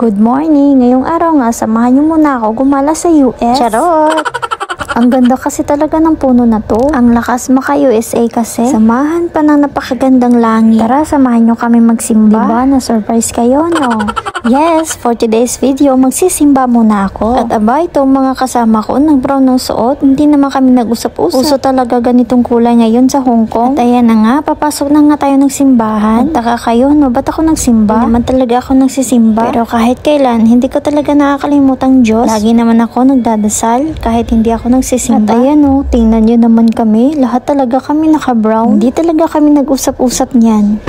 Good morning! Ngayong araw nga, samahan niyo muna ako gumala sa US. Charot! Ang ganda kasi talaga ng puno na to. Ang lakas maka-USA kasi. Samahan pa ng napakagandang langit. Tara, samahan nyo kami magsimba. Diba? Na-surprise kayo, no? Yes, for today's video, magsisimba muna ako. At aba, itong mga kasama ko, nag-brown ng suot. Hindi naman kami nag-usap-usap. Uso talaga ganitong kulay ngayon sa Hong Kong. At ayan na nga, papasok na nga tayo ng simbahan. Nagtaka kayo, no? Ba't ako nagsimba? Hindi naman talaga ako nagsisimba. Pero kahit kailan, hindi ko talaga nakakalimutang Diyos. Lagi naman ako nagdadasal, kahit hindi ako nagsisimba. At ayan, no? Tingnan nyo naman kami. Lahat talaga kami naka-brown. Hindi talaga kami nag-usap-usap niyan.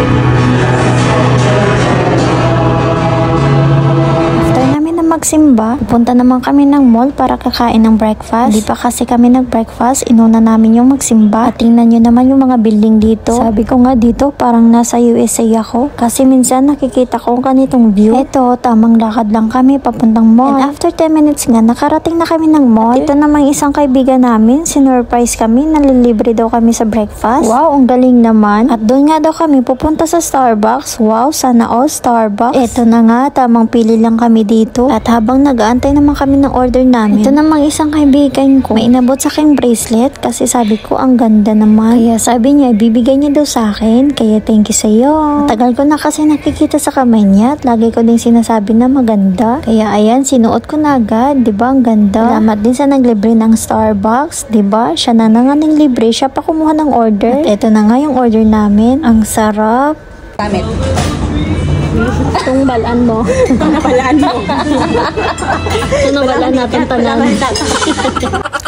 Magsimba, pupunta naman kami ng mall para kakain ng breakfast. Hindi pa kasi kami nag-breakfast, inuna namin yung magsimba. At tingnan nyo naman yung mga building dito. Sabi ko nga dito, parang nasa USA ako. Kasi minsan nakikita ko ganitong view. Eto, tamang lakad lang kami papuntang mall. And after 10 minutes nga, nakarating na kami ng mall. At ito namang isang kaibigan namin, sinurprise kami, nalilibre daw kami sa breakfast. Wow, ang galing naman. At doon nga daw kami pupunta sa Starbucks. Wow, sana all Starbucks. Eto na nga, tamang pili lang kami dito. At habang nag-aantay naman kami ng order namin, ito namang isang kaibigan ko, may inabot sa aking bracelet kasi sabi ko ang ganda naman. Kaya sabi niya, ibibigay niya daw sa akin. Kaya thank you sa'yo. Tagal ko na kasi nakikita sa kamay niya at lagi ko din sinasabi na maganda. Kaya ayan, sinuot ko na agad. Diba ang ganda? Salamat din sa naglibre ng Starbucks. Diba? Siya na nga ng libre. Siya pa kumuha ng order. At ito na nga yung order namin. Ang sarap. Damit. Itong balaan mo. Balaan mo. Ito balaan natin tanan.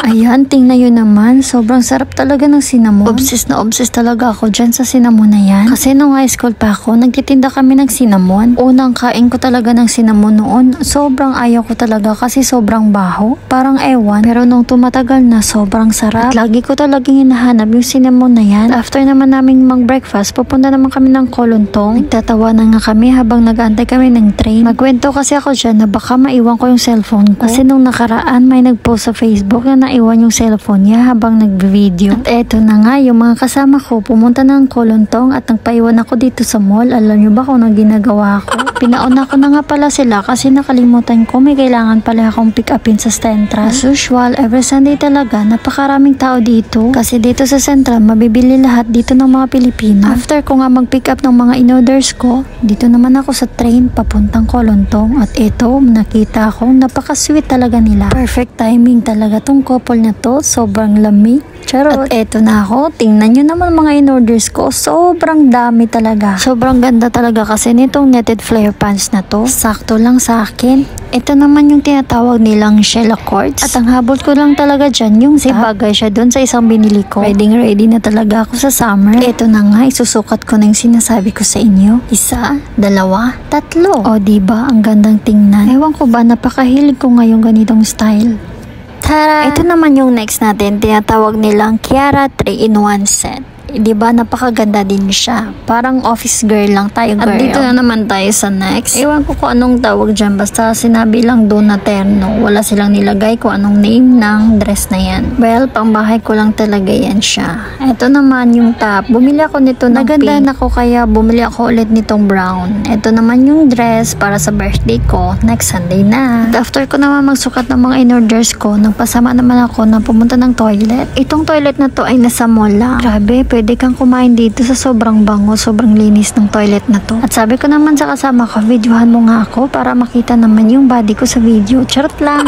Ayan, tingnan yun naman. Sobrang sarap talaga ng cinnamon. Obsessed na obsessed talaga ako dyan sa cinnamon na yan. Kasi nung high school pa ako, nagtitinda kami ng cinnamon. Unang kain ko talaga ng cinnamon noon. Sobrang ayaw ko talaga kasi sobrang baho. Parang ewan. Pero nung tumatagal na, sobrang sarap. At lagi ko talagang hinahanap yung cinnamon na yan. After naman naming mag-breakfast, pupunta naman kami ng Kolontong. Nagtatawa na nga kami habang nag-aantay kami ng train. Magkwento kasi ako dyan na baka maiwan ko yung cellphone ko. Kasi nung nakaraan, may nag-post sa Facebook na naiwan yung cellphone niya habang nag-video. At eto na nga, yung mga kasama ko pumunta ng Kolontong at nagpaiwan ako dito sa mall. Alam nyo ba kung anong ginagawa ko? Pinauna ko na nga pala sila kasi nakalimutan ko may kailangan pala akong pick upin sa Central. As usual, every Sunday talaga, napakaraming tao dito. Kasi dito sa Central, mabibili lahat dito ng mga Pilipino. After ko nga mag-pick up ng mga in-orders ko, dito naman ako sa train papuntang Kolontong. At eto, nakita akong napaka-sweet talaga nila. Perfect timing talaga tong couple na to. Sobrang lamig. Charot. At eto na ako. Tingnan nyo naman mga in-orders ko. Sobrang dami talaga. Sobrang ganda talaga kasi nitong netted flare pants na to. Sakto lang sa akin. Ito naman yung tinatawag nilang Sheila Cords. At ang habol ko lang talaga dyan yung si bagay siya dun sa isang binili ko. Ready na talaga ako sa summer. Ito na nga, isusukat ko na yung sinasabi ko sa inyo. 1, 2, 3. O diba, ang gandang tingnan. Ewan ko ba, napakahilig ko ngayong ganitong style. Tara! Ito naman yung next natin, tinatawag nilang Kiara 3-in-1 set. Diba, napakaganda din siya. Parang office girl lang tayo, girl. At dito na naman tayo sa next. Ewan ko kung anong tawag dyan. Basta sinabi lang doon na terno. Wala silang nilagay kung anong name ng dress na yan. Well, pangbahay ko lang talaga yan siya. Ito naman yung top. Bumili ako nito ng naganda pink. Ako kaya bumili ako ulit nitong brown. Ito naman yung dress para sa birthday ko. Next Sunday na. At after ko naman magsukat ng mga in-orders ko, nagpasama naman ako na pumunta ng toilet. Itong toilet na to ay nasa mall lang. Grabe, pwede kang kumain dito sa sobrang bango, sobrang linis ng toilet na to. At sabi ko naman sa kasama ko, videohan mo nga ako para makita naman yung body ko sa video. Charot lang.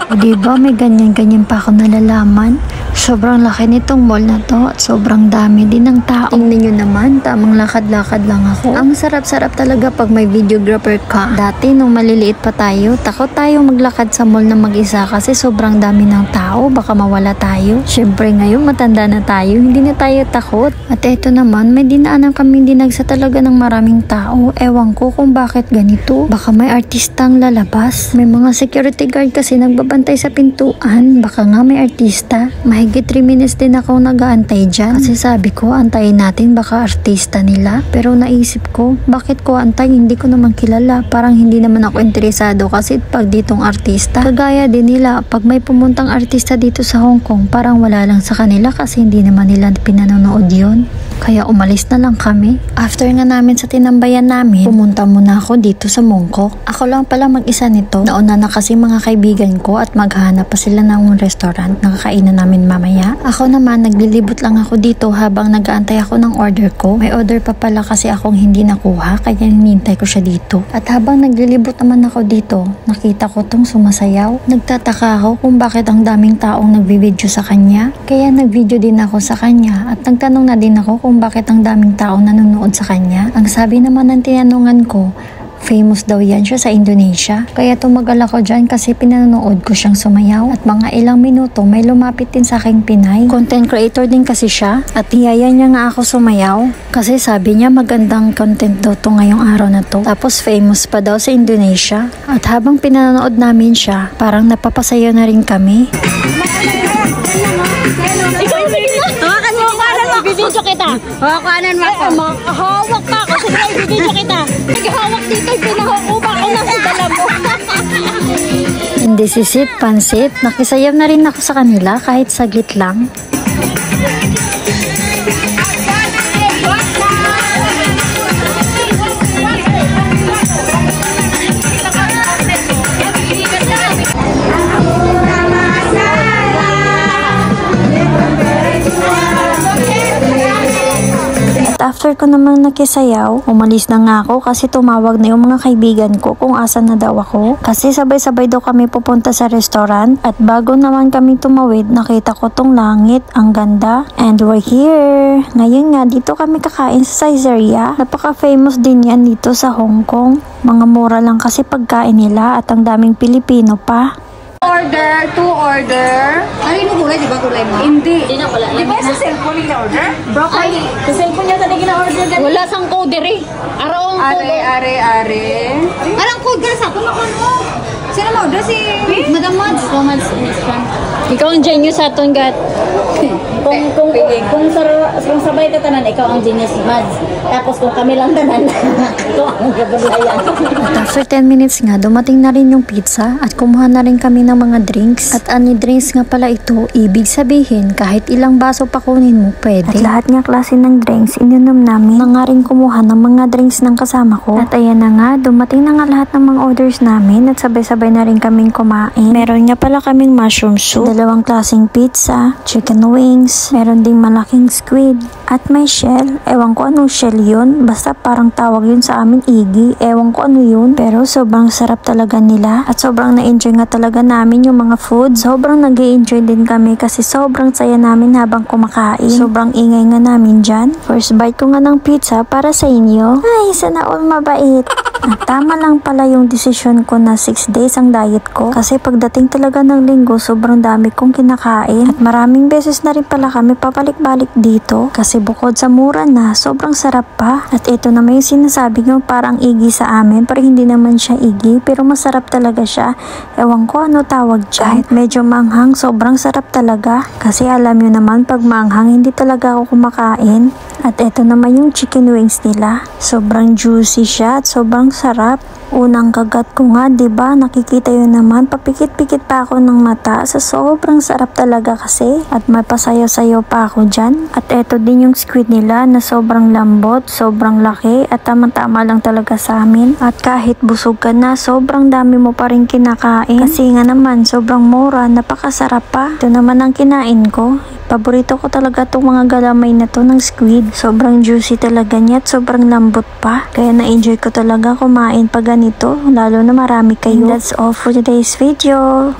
O diba, may ganyan-ganyan pa ako nalalaman. Sobrang laki nitong mall na to at sobrang dami din ng tao. Tingnan nyo naman, tamang lakad-lakad lang ako. Ang sarap-sarap talaga pag may videographer ka. Dati nung maliliit pa tayo, takot tayo maglakad sa mall na mag-isa kasi sobrang dami ng tao, baka mawala tayo. Syempre ngayon matanda na tayo, hindi na tayo takot. At eto naman, may dinaanan kaming dinagsa talaga ng maraming tao. Ewan ko kung bakit ganito. Baka may artistang lalabas. May mga security guard kasi nagbabantay sa pintuan. Baka nga may artista. Mahigit Mahigit 3 minutes din ako nag-aantay dyan. Kasi sabi ko, antayin natin baka artista nila. Pero naisip ko, bakit ko antay? Hindi ko naman kilala. Parang hindi naman ako interesado kasi pag ditong artista. Kagaya din nila, pag may pumuntang artista dito sa Hong Kong, parang wala lang sa kanila kasi hindi naman nila pinanonood yun. Kaya umalis na lang kami. After nga namin sa tinambayan namin, pumunta muna ako dito sa Mongkok. Ako lang pala mag-isa nito. Nauna na kasi mga kaibigan ko at maghanap pa sila ng restaurant na kakainan namin mamaya. Ako naman, naglilibot lang ako dito habang nag-aantay ako ng order ko. May order pa pala kasi akong hindi nakuha kaya hinintay ko siya dito. At habang naglilibot naman ako dito, nakita ko tong sumasayaw. Nagtataka ako kung bakit ang daming taong nagbibideo sa kanya. Kaya nagvideo din ako sa kanya at nagtanong na din ako kung bakit ang daming taong nanonood sa kanya. Ang sabi naman ng tinanungan ko, famous daw yan siya sa Indonesia. Kaya tumagal ako dyan kasi pinanonood ko siyang sumayaw. At mga ilang minuto may lumapit din sa aking Pinay. Content creator din kasi siya. At niyaya niya nga ako sumayaw. Kasi sabi niya magandang content daw to ngayong araw na to. Tapos famous pa daw sa Indonesia. At habang pinanonood namin siya, parang napapasayaw na rin kami. Ibibidyo kita. Hawakan mo ako. Hawak pa ako. Sige, ibibidyo kita. Naghawak dito. Pinahukuba ko na sa dala mo. Hindi sisit, pansit. Nakisayaw na rin ako sa kanila kahit saglit lang. After ko namang nakisayaw, umalis na nga ako kasi tumawag na yung mga kaibigan ko kung asan na daw ako. Kasi sabay-sabay daw kami pupunta sa restaurant at bago naman kami tumawid, nakita ko tong langit, ang ganda. And we're here! Ngayon nga, dito kami kakain sa Caesarea. Napaka-famous din yan dito sa Hong Kong. Mga mura lang kasi pagkain nila at ang daming Pilipino pa. Order, 2 order. Ano yung gulay? Di ba gulay mo? Hindi. Di na pala. Di ba sa cellphone yung order? Broccoli. Sa cellphone niya talaga na-order. Wala sang code rin. Araw ang code. Are. Alang code ka sa ako ano? Sino mo order? Si Madam Mads. Mads. Ikaw ang genius sa aton, Gat. Kung sabay ka tanan, ikaw ang genius, Mads. Tapos kung kami lang tanan, ito ang gagalayan. At after 10 minutes nga, dumating na rin yung pizza at kumuha na rin kami ng mga drinks. At ani drinks nga pala ito, ibig sabihin kahit ilang baso pa kunin mo, pwede. At lahat nga klase ng drinks, ininom namin. Na nga rin kumuha ng mga drinks ng kasama ko. At ayan na nga, dumating na nga lahat ng mga orders namin at sabay-sabay na rin kaming kumain. Meron nga pala kaming mushroom soup, 2 klaseng pizza, chicken wings, meron ding malaking squid, at may shell. Ewan ko anong shell yun, basta parang tawag yun sa amin igi, ewan ko ano yun, pero sobrang sarap talaga nila at sobrang na-enjoy nga talaga namin yung mga food. Sobrang nag-i-enjoy din kami kasi sobrang saya namin habang kumakain. Sobrang ingay nga namin dyan. First bite ko nga ng pizza para sa inyo. Ay, sana all mabait. At tama lang pala yung desisyon ko na 6 days ang diet ko kasi pagdating talaga ng linggo sobrang dami kong kinakain at maraming beses na rin pala kami papalik-balik dito kasi bukod sa mura na sobrang sarap pa. At ito naman yung sinasabi nyo parang igi sa amin pero hindi naman siya igi pero masarap talaga siya. Ewan ko ano tawag dyan. Kahit medyo manghang sobrang sarap talaga kasi alam nyo naman pag manghang hindi talaga ako kumakain. At ito naman yung chicken wings nila. Sobrang juicy siya at sobrang sarap. Unang kagat ko nga, 'di ba? Nakikita yun naman, papikit-pikit pa ako ng mata sa sobrang sarap talaga kasi at mapasayaw-sayaw pa ako diyan. At eto din yung squid nila na sobrang lambot, sobrang laki at tama-tama lang talaga sa amin. At kahit busog ka na, sobrang dami mo pa rin kinakain kasi nga naman sobrang mura, napakasarap pa. Ito naman ang kinain ko. Paborito ko talaga itong mga galamay na to ng squid. Sobrang juicy talaga niya at sobrang lambot pa. Kaya na-enjoy ko talaga kumain pag ganito, lalo na marami kayo. And that's all for today's video.